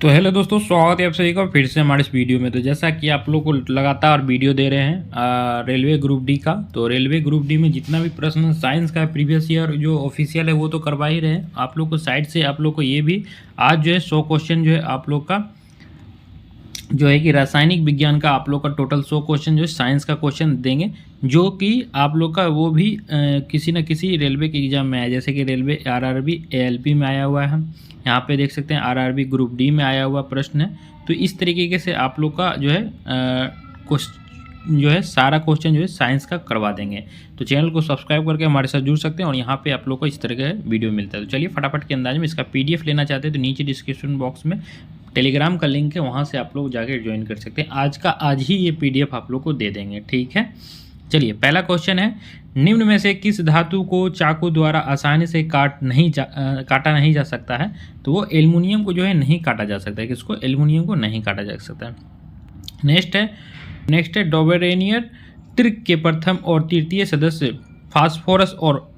तो हेलो दोस्तों, स्वागत है आप सभी का फिर से हमारे इस वीडियो में। तो जैसा कि आप लोग को लगातार वीडियो दे रहे हैं रेलवे ग्रुप डी का, तो रेलवे ग्रुप डी में जितना भी प्रश्न साइंस का प्रीवियस ईयर जो ऑफिशियल है वो तो करवा ही रहे हैं आप लोग को साइड से। आप लोग को ये भी आज जो है 100 क्वेश्चन जो है आप लोग का जो है कि रासायनिक विज्ञान का आप लोग का टोटल 100 क्वेश्चन जो है साइंस का क्वेश्चन देंगे, जो कि आप लोग का वो भी किसी न किसी रेलवे के एग्जाम में आया। जैसे कि रेलवे आरआरबी एएलपी में आया हुआ है, यहाँ पे देख सकते हैं आरआरबी ग्रुप डी में आया हुआ प्रश्न है। तो इस तरीके से आप लोग का जो है सारा क्वेश्चन जो है साइंस का करवा देंगे। तो चैनल को सब्सक्राइब करके हमारे साथ जुड़ सकते हैं और यहाँ पे आप लोग को इस तरह का वीडियो मिलता है। तो चलिए फटाफट के अंदाज में इसका पीडीएफ लेना चाहते हैं तो नीचे डिस्क्रिप्शन बॉक्स में टेलीग्राम का लिंक है, वहाँ से आप लोग जाके ज्वाइन कर सकते हैं। आज ही ये पीडीएफ आप लोग को दे देंगे, ठीक है। चलिए पहला क्वेश्चन है, निम्न में से किस धातु को चाकू द्वारा आसानी से काटा नहीं जा सकता है? तो वो एल्युमिनियम को जो है नहीं काटा जा सकता है। किसको? एल्युमिनियम को नहीं काटा जा सकता है। नेक्स्ट है डोबेरेनियर त्रिक के प्रथम और तृतीय सदस्य फास्फोरस और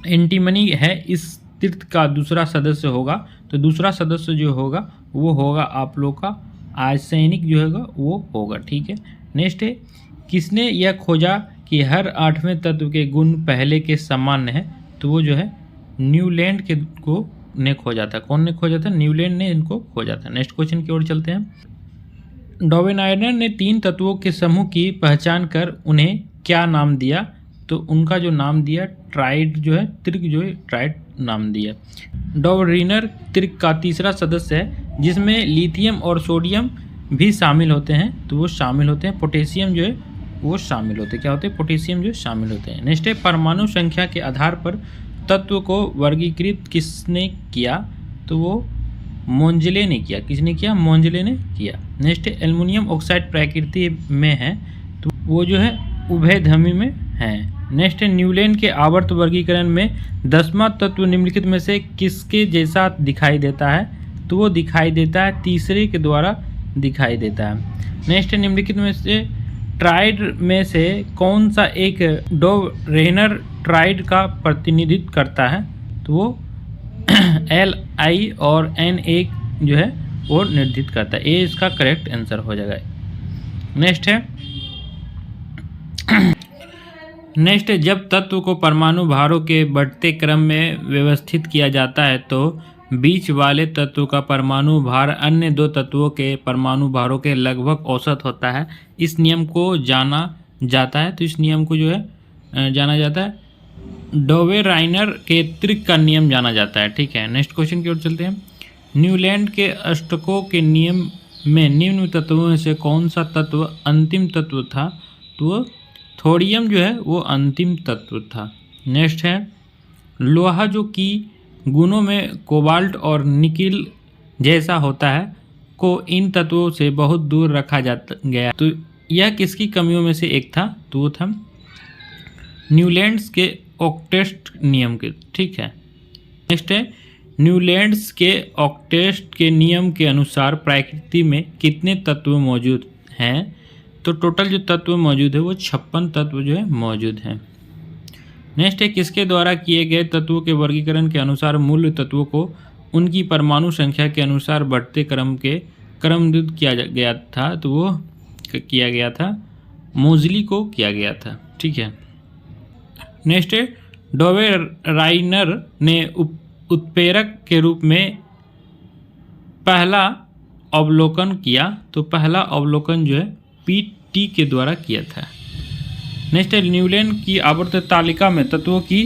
एंटीमनी है। इस त्रिक का दूसरा सदस्य होगा, तो दूसरा सदस्य जो होगा वो होगा आप लोग का आर्सेनिक जो होगा वो होगा, ठीक है। नेक्स्ट है, किसने यह खोजा कि हर 8वें तत्व के गुण पहले के सामान्य है? तो वो जो है न्यूलैंड ने खोजा था। कौन ने खोजा था? न्यूलैंड ने इनको खोजा था। नेक्स्ट क्वेश्चन की ओर चलते हैं। डोवेनाइडर ने 3 तत्वों के समूह की पहचान कर उन्हें क्या नाम दिया? तो उनका जो नाम दिया ट्राइड जो है त्रिक जो है ट्राइड नाम दिया। डोवेरिनर त्रिक का तीसरा सदस्य है जिसमें लिथियम और सोडियम भी शामिल होते हैं, तो वो शामिल होते हैं। पोटेशियम जो है वो शामिल होते हैं। क्या होते हैं? पोटेशियम जो शामिल होते हैं। नेक्स्ट है, परमाणु संख्या के आधार पर तत्व को वर्गीकृत किसने किया? तो वो मोंजले ने किया। किसने किया? मोंजले ने किया। नेक्स्ट है, एल्युमिनियम ऑक्साइड प्रकृति में है, तो वो जो है उभयधर्मी में है। नेक्स्ट है, न्यूलैंड के आवर्त वर्गीकरण में 10वां तत्व निम्नलिखित में से किसके जैसा दिखाई देता है? तो वो दिखाई देता है तीसरे के द्वारा दिखाई देता है। नेक्स्ट है, निम्नलिखित में से ट्राइड में से कौन सा एक डोवेरेनर ट्राइड का प्रतिनिधित्व करता है? तो वो Li और Na जो है वो निर्धारित करता है। ये इसका करेक्ट आंसर हो जाएगा। नेक्स्ट है, जब तत्व को परमाणु भारों के बढ़ते क्रम में व्यवस्थित किया जाता है तो बीच वाले तत्व का परमाणु भार अन्य 2 तत्वों के परमाणु भारों के लगभग औसत होता है। इस नियम को जाना जाता है, तो इस नियम को जो है जाना जाता है डोवेराइनर के त्रिक का नियम जाना जाता है, ठीक है। नेक्स्ट क्वेश्चन की ओर चलते हैं। न्यूलैंड के अष्टकों के नियम में निम्न तत्वों में से कौन सा तत्व अंतिम तत्व था? तो थोडियम जो है वो अंतिम तत्व था। नेक्स्ट है, लोहा जो कि गुणों में कोबाल्ट और निकिल जैसा होता है को इन तत्वों से बहुत दूर रखा गया, तो यह किसकी कमियों में से एक था? तो वो था न्यूलैंड्स के ऑक्टेट नियम के, ठीक है। नेक्स्ट है, न्यूलैंड्स के ऑक्टेट के नियम के अनुसार प्रकृति में कितने तत्व मौजूद हैं? तो टोटल जो तत्व मौजूद है वो 56 तत्व जो है मौजूद हैं। नेक्स्ट है, किसके द्वारा किए गए तत्वों के वर्गीकरण के अनुसार मूल तत्वों को उनकी परमाणु संख्या के अनुसार बढ़ते क्रमबद्ध किया गया था? तो वो किया गया था मोजली को किया गया था, ठीक है। नेक्स्ट है, डोवेराइनर ने उत्प्रेरक के रूप में पहला अवलोकन किया, तो पहला अवलोकन जो है पीटी के द्वारा किया था। नेक्स्ट है, न्यूलैंड की आवर्त तालिका में तत्वों की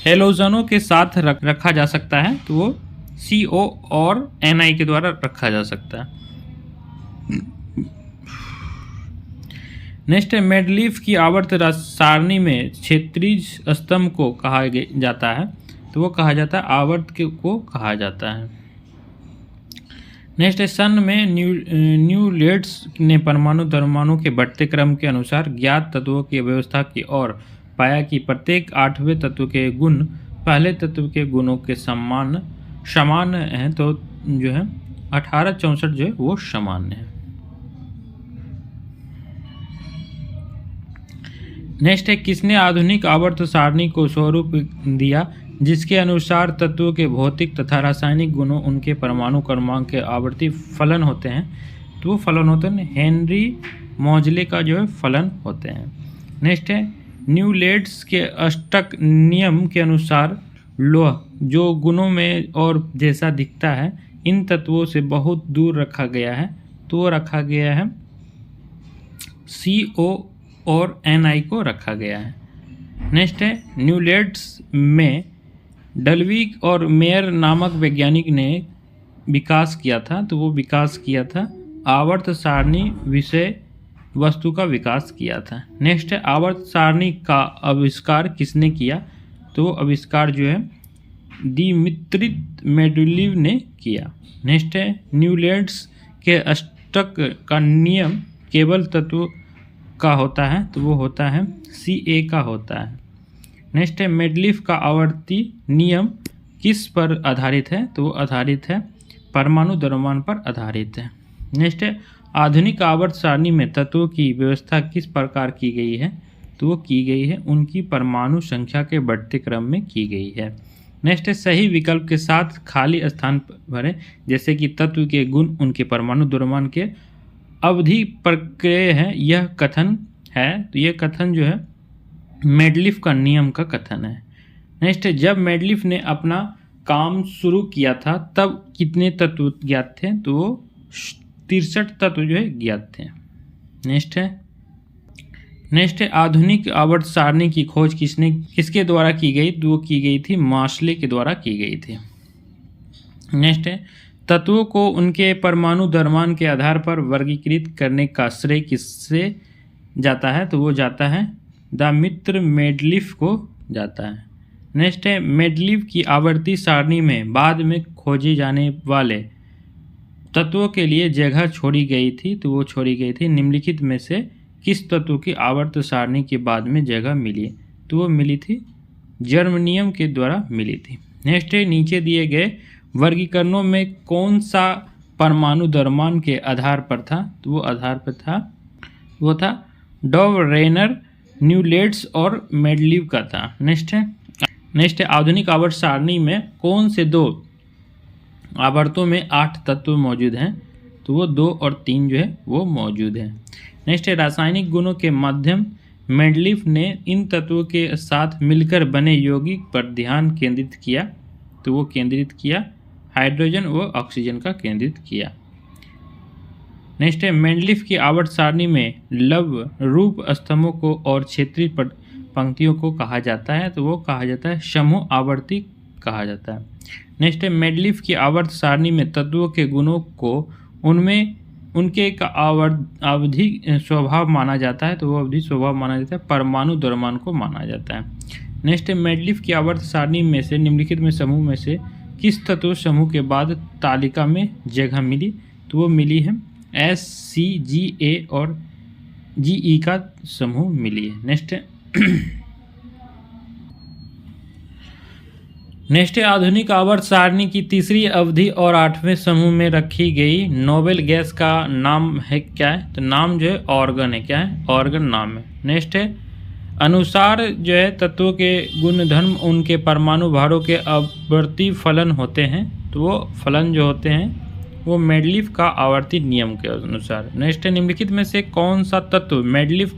हेलोजनों के साथ रखा जा सकता है, तो वो CO और Na के द्वारा रखा जा सकता है। नेक्स्ट है, मेंडलीफ की आवर्त सारणी में क्षेत्रीय स्तंभ को कहा जाता है, तो वो कहा जाता है आवर्त को कहा जाता है। नेक्स्ट है, सन में न्यूलैंड्स ने परमाणु के बढ़ते क्रम के अनुसार ज्ञात तत्वों की व्यवस्था की और पाया कि प्रत्येक 8वें तत्व के गुण पहले तत्व के गुणों के समान हैं, तो जो है 1864 जो है वो सामान्य है। नेक्स्ट है, किसने आधुनिक आवर्त सारणी को स्वरूप दिया जिसके अनुसार तत्वों के भौतिक तथा रासायनिक गुणों उनके परमाणु क्रमांक के आवर्ती फलन होते हैं। तो वो फलन होते हैं हेनरी मोजले का जो है फलन होते हैं। नेक्स्ट है न्यूलैंड्स के अष्टक नियम के अनुसार लोह जो गुणों में और जैसा दिखता है इन तत्वों से बहुत दूर रखा गया है। तो वो रखा गया है CO और Ni को रखा गया है। नेक्स्ट है न्यूलैंड्स में डलविक और मेयर नामक वैज्ञानिक ने विकास किया था। तो वो विकास किया था आवर्त सारणी विषय वस्तु का विकास किया था। नेक्स्ट है आवर्त सारणी का आविष्कार किसने किया। तो वो आविष्कार जो है दिमित्री मेंडेलीव ने किया। नेक्स्ट है न्यूलैंड्स के अष्टक का नियम केवल तत्व का होता है। तो वो होता है Ca का होता है। नेक्स्ट है मेंडेलीव का आवर्ती नियम किस पर आधारित है। तो वो आधारित है परमाणु द्रव्यमान पर आधारित है। नेक्स्ट है आधुनिक आवर्त सारणी में तत्वों की व्यवस्था किस प्रकार की गई है। तो वो की गई है उनकी परमाणु संख्या के बढ़ते क्रम में की गई है। नेक्स्ट है सही विकल्प के साथ खाली स्थान भरें जैसे कि तत्व के गुण उनके परमाणु द्रव्यमान के अवधि प्रक्रिया है यह कथन है। तो ये कथन जो है मेंडेलीव का नियम का कथन है। नेक्स्ट है जब मेंडेलीव ने अपना काम शुरू किया था तब कितने तत्व ज्ञात थे। तो वो 63 तत्व जो है ज्ञात थे। नेक्स्ट है आधुनिक आवर्त सारणी की खोज किसके द्वारा की गई। तो वो की गई थी मार्शले के द्वारा की गई थी। नेक्स्ट है तत्वों को उनके परमाणु द्रव्यमान के आधार पर वर्गीकृत करने का श्रेय किससे जाता है। तो वो जाता है दिमित्री मेंडेलीव को जाता है। नेक्स्ट है मेंडेलीव की आवर्ती सारणी में बाद में खोजे जाने वाले तत्वों के लिए जगह छोड़ी गई थी। तो वो छोड़ी गई थी निम्नलिखित में से किस तत्व की आवर्त सारणी के बाद में जगह मिली। तो वो मिली थी जर्मनियम के द्वारा मिली थी। नेक्स्ट है नीचे दिए गए वर्गीकरणों में कौन सा परमाणु द्रव्यमान के आधार पर था। तो वो आधार पर था वो था डॉव रेनर न्यूलैंड्स और मेंडेलीव का था। नेक्स्ट है आधुनिक आवर्त सारणी में कौन से दो आवर्तों में 8 तत्व मौजूद हैं। तो वो 2 और 3 जो है वो मौजूद है। नेक्स्ट है रासायनिक गुणों के माध्यम मेंडेलीव ने इन तत्वों के साथ मिलकर बने यौगिक पर ध्यान केंद्रित किया। तो वो केंद्रित किया हाइड्रोजन व ऑक्सीजन का केंद्रित किया। नेक्स्ट है मेंडेलीव की आवर्त सारणी में लव रूप स्तंभों को और क्षेत्रीय पंक्तियों को कहा जाता है। तो वो कहा जाता है समूह आवर्ती कहा जाता है। नेक्स्ट है मेंडेलीव की आवर्त सारणी में तत्वों के गुणों को उनमें उनके का अवधि स्वभाव माना जाता है। तो वो अवधि स्वभाव माना जाता है परमाणु द्रव्यमान को माना जाता है। नेक्स्ट है मेंडेलीव की आवर्त सारणी में से निम्नलिखित में समूह में से किस तत्व समूह के बाद तालिका में जगह मिली। तो वो मिली है S, C, G, A और Ge का समूह मिली है। नेक्स्ट है आधुनिक आवर्त सारणी की तीसरी अवधि और 8वें समूह में रखी गई नोबेल गैस का नाम है क्या है। तो नाम जो है ऑर्गन है। क्या है ऑर्गन नाम है। नेक्स्ट है अनुसार जो है तत्वों के गुणधर्म उनके परमाणु भारों के आवर्ती फलन होते हैं। तो वो फलन जो होते हैं वो मेंडेलीव का आवर्ती नियम के अनुसार। नेक्स्ट है निम्नलिखित में से कौन सा तत्व मेंडेलीव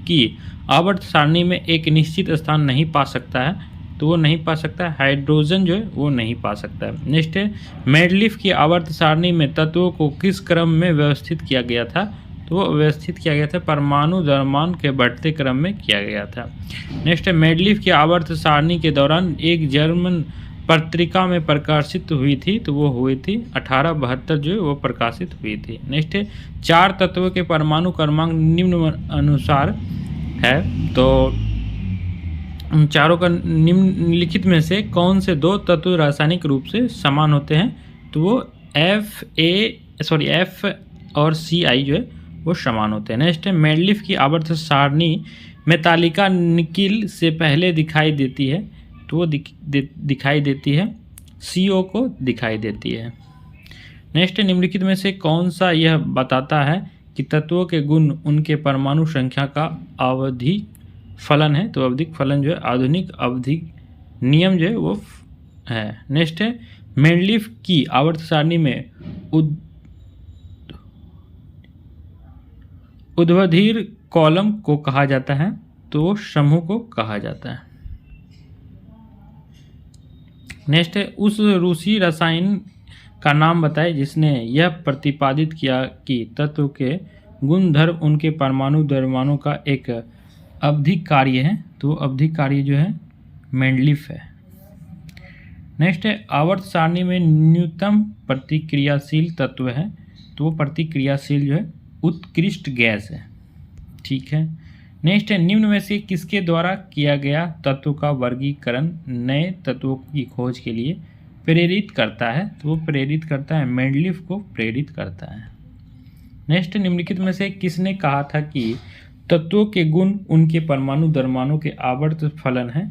की आवर्त सारणी में एक निश्चित स्थान नहीं पा सकता है। तो वो नहीं पा सकता है हाइड्रोजन जो है वो नहीं पा सकता है। नेक्स्ट है मेंडेलीव की आवर्त सारणी में तत्वों को किस क्रम में व्यवस्थित किया गया था। तो वो व्यवस्थित किया गया था परमाणु द्रव्यमान के बढ़ते क्रम में किया गया था। नेक्स्ट है मेंडेलीव की आवर्त सारणी के दौरान एक जर्मन पत्रिका में प्रकाशित हुई थी। तो वो हुई थी 1872 जो है वो प्रकाशित हुई थी। नेक्स्ट है 4 तत्वों के परमाणु क्रमांक निम्न अनुसार है। तो उन चारों का निम्नलिखित में से कौन से 2 तत्व रासायनिक रूप से समान होते हैं। तो वो F और Ci जो है वो समान होते हैं। नेक्स्ट है मेंडेलीव की आवर्त सारणी में तालिका निकिल से पहले दिखाई देती है। तो वो दिखाई देती है CO को दिखाई देती है। नेक्स्ट निम्नलिखित में से कौन सा यह बताता है कि तत्वों के गुण उनके परमाणु संख्या का आवधिक फलन है। तो आवधिक फलन जो है आधुनिक आवधिक नियम जो है वो है। नेक्स्ट है मेंडलीफ की आवर्त सारणी में ऊर्ध्वाधर कॉलम को कहा जाता है, तो वो समूह को कहा जाता है। नेक्स्ट है उस रूसी रसायन का नाम बताए जिसने यह प्रतिपादित किया कि तत्व के गुणधर्म उनके परमाणु द्रव्यमानों का एक आवधिक कार्य है, तो आवधिक कार्य जो है मेंडलीफ है। नेक्स्ट है आवर्त सारणी में न्यूनतम प्रतिक्रियाशील तत्व है, तो वो प्रतिक्रियाशील जो है उत्कृष्ट गैस है। ठीक है। नेक्स्ट है निम्न में से किसके द्वारा किया गया तत्व का वर्गीकरण नए तत्वों की खोज के लिए प्रेरित करता है, तो वो प्रेरित करता है मेंडलीफ को प्रेरित करता है। नेक्स्ट निम्नलिखित में से किसने कहा था कि तत्वों के गुण उनके परमाणु द्रव्यमानों के आवर्त फलन है,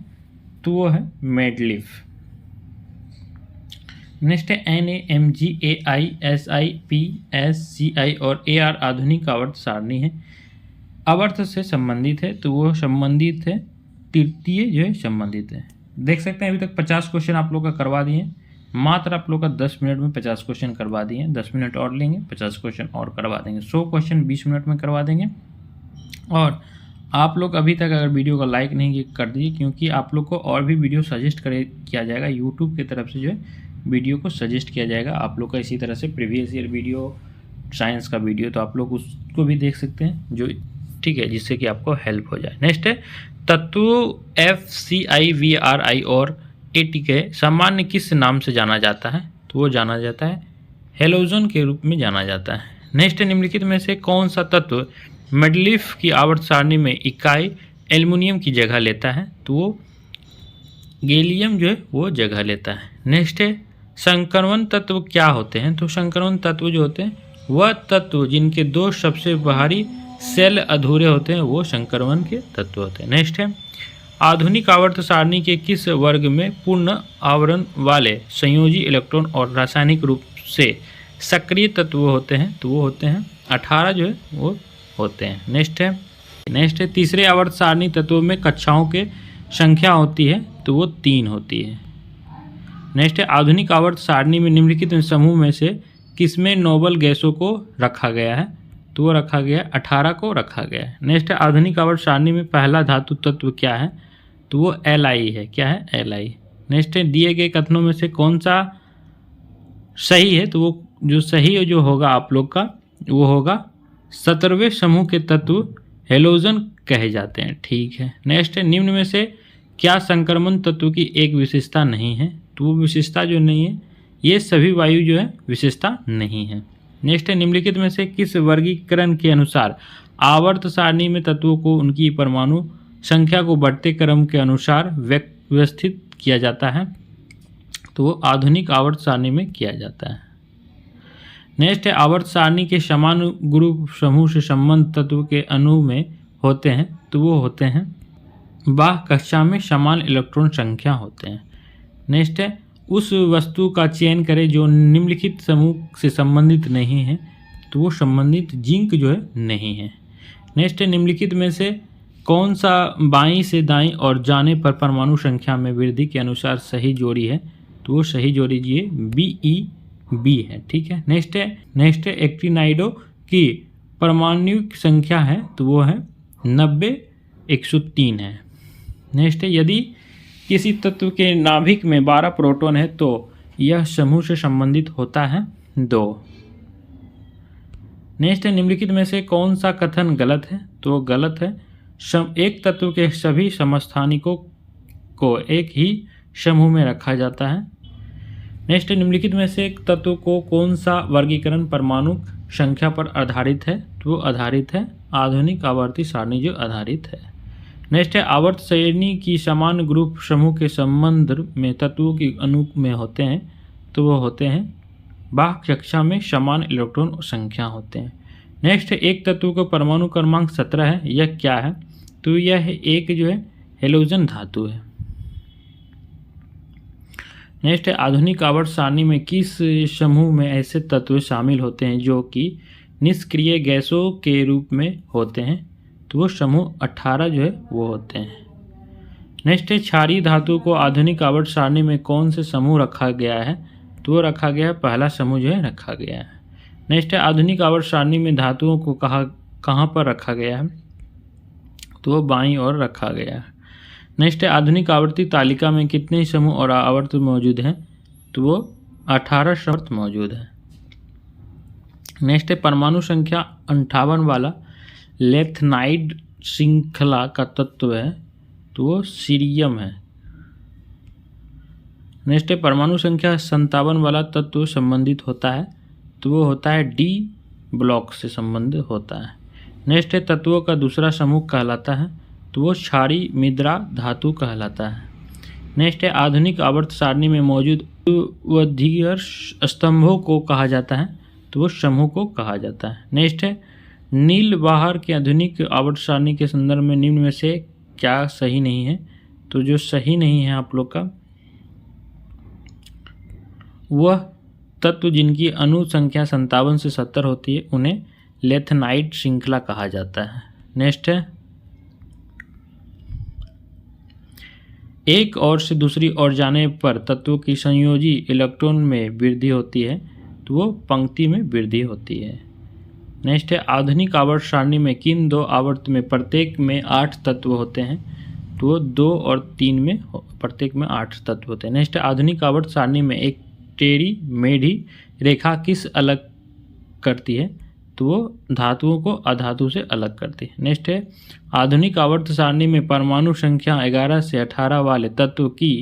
तो वो है मेंडलीफ। नेक्स्ट है NAMG AI SI PSCI और AR आधुनिक आवर्त सारणी है, आवर्त से संबंधित है, तो वो संबंधित है तृतीय जो है संबंधित है। देख सकते हैं अभी तक 50 क्वेश्चन आप लोग का करवा दिए, मात्र आप लोग का 10 मिनट में 50 क्वेश्चन करवा दिए। 10 मिनट और लेंगे, 50 क्वेश्चन और करवा देंगे। 100 क्वेश्चन 20 मिनट में करवा देंगे। और आप लोग अभी तक अगर वीडियो को लाइक नहीं कर दिए, क्योंकि आप लोग को और भी वीडियो सजेस्ट किया जाएगा, यूट्यूब की तरफ से जो है वीडियो को सजेस्ट किया जाएगा आप लोग का। इसी तरह से प्रीवियस ईयर वीडियो, साइंस का वीडियो, तो आप लोग उसको भी देख सकते हैं जो, ठीक है, जिससे कि आपको हेल्प हो जाए। नेक्स्ट है तत्व FCI VRI और AT के सामान्य किस नाम से जाना जाता है, तो वो जाना जाता है हेलोजन के रूप में जाना जाता है। नेक्स्ट निम्नलिखित में से कौन सा तत्व मेंडलीफ की आवर्त सारणी में इकाई एल्युमिनियम की जगह लेता है, तो वो गैलियम जो है वो जगह लेता है। नेक्स्ट है संक्रमण तत्व क्या होते हैं, तो संक्रमण तत्व जो होते हैं वह तत्व जिनके दो सबसे बाहरी सेल अधूरे होते हैं, वो संक्रमण के तत्व होते हैं। नेक्स्ट है आधुनिक आवर्त सारणी के किस वर्ग में पूर्ण आवरण वाले संयोजी इलेक्ट्रॉन और रासायनिक रूप से सक्रिय तत्व होते हैं, तो वो होते हैं 18 जो है वो होते हैं। नेक्स्ट है तीसरे आवर्त सारणी तत्वों में कक्षाओं के संख्या होती है, तो वो 3 होती है। नेक्स्ट है आधुनिक आवर्त सारणी में निम्नलिखित समूह में से किसमें नोबल गैसों को रखा गया है, तो वो रखा गया 18 को रखा गया है। नेक्स्ट है आधुनिक आवर्त सारणी में पहला धातु तत्व क्या है, तो वो Li है। क्या है? Li। नेक्स्ट है दिए गए कथनों में से कौन सा सही है, तो वो जो सही जो होगा आप लोग का वो होगा 17वें समूह के तत्व हेलोजन कहे जाते हैं। ठीक है। नेक्स्ट है निम्न में से क्या संक्रमण तत्व की एक विशेषता नहीं है, तो वो विशेषता जो नहीं है, ये सभी वायु जो है विशेषता नहीं है। नेक्स्ट है निम्नलिखित में से किस वर्गीकरण के अनुसार आवर्त सारणी में तत्वों को उनकी परमाणु संख्या को बढ़ते क्रम के अनुसार व्यवस्थित किया जाता है, तो वो आधुनिक आवर्त सारणी में किया जाता है। नेक्स्ट है आवर्त सारणी के समान ग्रुप समूह से संबंध तत्व के अणु में होते हैं, तो वो होते हैं बाह्य कक्षा में समान इलेक्ट्रॉन संख्या होते हैं। नेक्स्ट है उस वस्तु का चयन करें जो निम्नलिखित समूह से संबंधित नहीं है, तो वो संबंधित जिंक जो है नहीं है। नेक्स्ट है निम्नलिखित में से कौन सा बाईं से दाईं और जाने पर परमाणु संख्या में वृद्धि के अनुसार सही जोड़ी है, तो वो सही जोड़ी ये BeB है। ठीक है। नेक्स्ट है एक्टिनाइडो की परमाणु संख्या है, तो वो है 90 103 है। नेक्स्ट है यदि किसी तत्व के नाभिक में 12 प्रोटॉन है तो यह समूह से संबंधित होता है 2। नेक्स्ट है निम्नलिखित में से कौन सा कथन गलत है, तो गलत है एक तत्व के सभी समस्थानिकों को एक ही समूह में रखा जाता है। नेक्स्ट निम्नलिखित में से एक तत्व को कौन सा वर्गीकरण परमाणु संख्या पर आधारित है, तो वो आधारित है आधुनिक आवर्ती सारणी जो आधारित है। नेक्स्ट है आवर्त श्रेणी की समान ग्रुप समूह के संबंध में तत्वों की अणु में होते हैं, तो वो होते हैं बाह्य कक्षा में समान इलेक्ट्रॉन संख्या होते हैं। नेक्स्ट है एक तत्व का परमाणु क्रमांक 17 है, यह क्या है, तो यह एक जो है हेलोजन धातु है। नेक्स्ट है आधुनिक आवर्त सारणी में किस समूह में ऐसे तत्व शामिल होते हैं जो कि निष्क्रिय गैसों के रूप में होते हैं, तो वो समूह 18 जो है वो होते हैं। नेक्स्ट है क्षारीय धातु को आधुनिक आवर्त सारणी में कौन से समूह रखा गया है, तो वो रखा गया है पहला समूह जो है रखा गया है। नेक्स्ट है आधुनिक आवर्त सारणी में धातुओं को कहाँ पर रखा गया है, तो वो बाईं ओर रखा गया है। नेक्स्ट है आधुनिक आवर्ती तालिका में कितने समूह और आवर्त मौजूद हैं, तो वो 18 समूह मौजूद है। नेक्स्ट है परमाणु संख्या 58 वाला लेथनाइड श्रृंखला का तत्व है, तो वो सीरियम है। नेक्स्ट है परमाणु संख्या 57 वाला तत्व संबंधित होता है, तो वो होता है डी ब्लॉक से संबंधित होता है। नेक्स्ट है तत्वों का दूसरा समूह कहलाता है, तो वो क्षारीय मृदा धातु कहलाता है। नेक्स्ट है आधुनिक आवर्त सारणी में मौजूद ऊर्ध्वाधर स्तंभों को कहा जाता है, तो वो समूह को कहा जाता है। नेक्स्ट है नील बाहर के आधुनिक आवर्त सारणी के संदर्भ में निम्न में से क्या सही नहीं है, तो जो सही नहीं है आप लोग का वह तत्व जिनकी अणु संख्या 57 से 70 होती है उन्हें लेथनाइड श्रृंखला कहा जाता है। नेक्स्ट है एक ओर से दूसरी ओर जाने पर तत्वों की संयोजी इलेक्ट्रॉन में वृद्धि होती है, तो वो पंक्ति में वृद्धि होती है। नेक्स्ट है आधुनिक आवर्त सारणी में किन दो आवर्त में प्रत्येक में 8 तत्व होते हैं, तो वो 2 और 3 में प्रत्येक में 8 तत्व होते हैं। नेक्स्ट है आधुनिक आवर्त सारणी में एक टेढ़ी मेढ़ी रेखा किस अलग करती है, तो वो धातुओं को अधातु से अलग करती है। नेक्स्ट है आधुनिक आवर्त सारणी में परमाणु संख्या 11 से 18 वाले तत्व की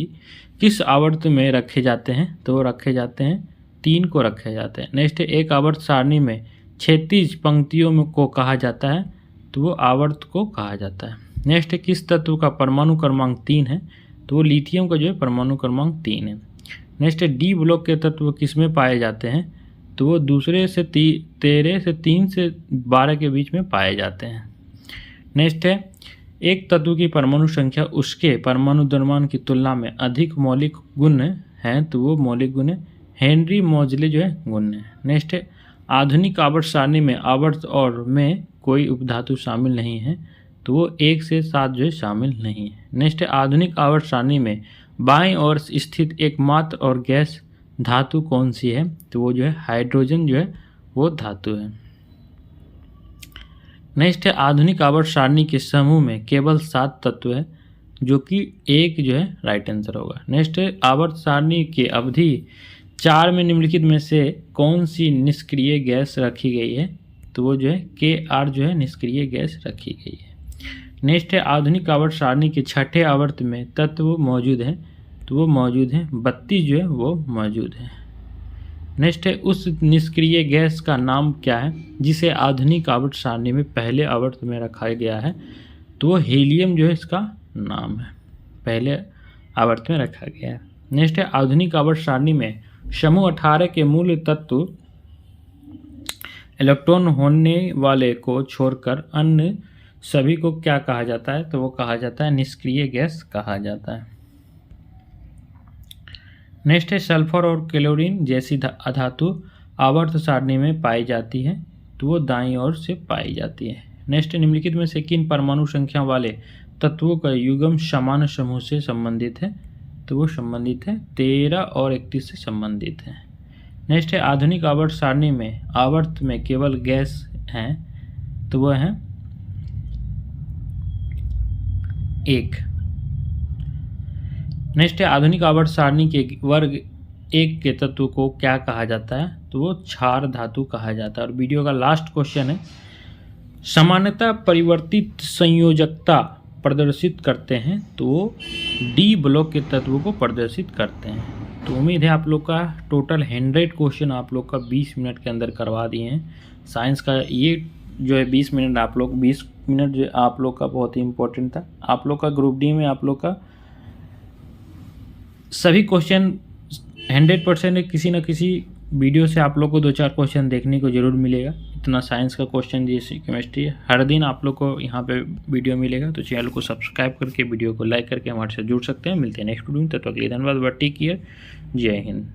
किस आवर्त में रखे जाते हैं, तो वो रखे जाते हैं 3 को रखे जाते हैं। नेक्स्ट है एक आवर्त सारणी में क्षैतिज पंक्तियों में को कहा जाता है, तो वो आवर्त को कहा जाता है। नेक्स्ट है किस तत्व का परमाणु क्रमांक 3 है, तो वो लिथियम का जो है परमाणु क्रमांक 3 है। नेक्स्ट है डी ब्लॉक के तत्व किसमें पाए जाते हैं, तो वो दूसरे से 13 से 3 से 12 के बीच में पाए जाते हैं। नेक्स्ट है एक तत्व की परमाणु संख्या उसके परमाणु द्रव्यमान की तुलना में अधिक मौलिक गुण हैं, तो वो मौलिक गुण है हेनरी मोजले जो है गुण है। नेक्स्ट है आधुनिक आवर्त सारणी में आवर्त और में कोई उपधातु शामिल नहीं है, तो वो 1 से 7 जो है शामिल नहीं है। नेक्स्ट है आधुनिक आवर्त सारणी में बाईं ओर स्थित एकमात्र और गैस धातु कौन सी है, तो वो जो है हाइड्रोजन जो है वो धातु है। नेक्स्ट है आधुनिक आवर्त सारणी के समूह में केवल 7 तत्व है, जो कि 1 जो है राइट आंसर होगा। नेक्स्ट है आवर्त सारणी की अवधि 4 में निम्नलिखित में से कौन सी निष्क्रिय गैस रखी गई है, तो वो जो है Kr जो है निष्क्रिय गैस रखी गई है। नेक्स्ट है आधुनिक आवर्त सारणी के छठे आवर्त में तत्व मौजूद हैं, तो वो मौजूद हैं 32 जो है वो मौजूद है। नेक्स्ट है उस निष्क्रिय गैस का नाम क्या है जिसे आधुनिक आवर्त सारणी में पहले आवर्त में रखा गया है, तो वो हीलियम जो है इसका नाम है, पहले आवर्त में रखा गया है। नेक्स्ट है आधुनिक आवर्त सारणी में समूह 18 के मूल तत्व इलेक्ट्रॉन होने वाले को छोड़कर अन्य सभी को क्या कहा जाता है, तो वो कहा जाता है निष्क्रिय गैस कहा जाता है। नेक्स्ट है सल्फर और क्लोरीन जैसी अधातु आवर्त सारणी में पाई जाती है, तो वो दाईं ओर से पाई जाती है। नेक्स्ट निम्नलिखित में से किन परमाणु संख्या वाले तत्वों का युग्म समान समूह से संबंधित है, तो वो संबंधित है 13 और 31 से संबंधित है। नेक्स्ट है आधुनिक आवर्त सारणी में आवर्त में केवल गैस हैं, तो वह है 1। नेक्स्ट है आधुनिक आवर्त सारणी के वर्ग 1 के तत्व को क्या कहा जाता है, तो वो क्षार धातु कहा जाता है। और वीडियो का लास्ट क्वेश्चन है सामान्यतः परिवर्तित संयोजकता प्रदर्शित करते हैं, तो वो डी ब्लॉक के तत्व को प्रदर्शित करते हैं। तो उम्मीद है आप लोग का टोटल 100 क्वेश्चन आप लोग का 20 मिनट के अंदर करवा दिए हैं। साइंस का ये जो है 20 मिनट आप लोग 20 मिनट जो आप लोग का बहुत ही इम्पोर्टेंट था। आप लोग का ग्रुप डी में आप लोग का सभी क्वेश्चन 100% किसी न किसी वीडियो से आप लोग को 2-4 क्वेश्चन देखने को ज़रूर मिलेगा। इतना साइंस का क्वेश्चन जैसे केमिस्ट्री है, हर दिन आप लोग को यहाँ पे वीडियो मिलेगा। तो चैनल को सब्सक्राइब करके वीडियो को लाइक करके हमारे साथ जुड़ सकते हैं। मिलते हैं नेक्स्ट वीडियो में, तब तक के लिए धन्यवाद। टेक केयर, जय हिंद।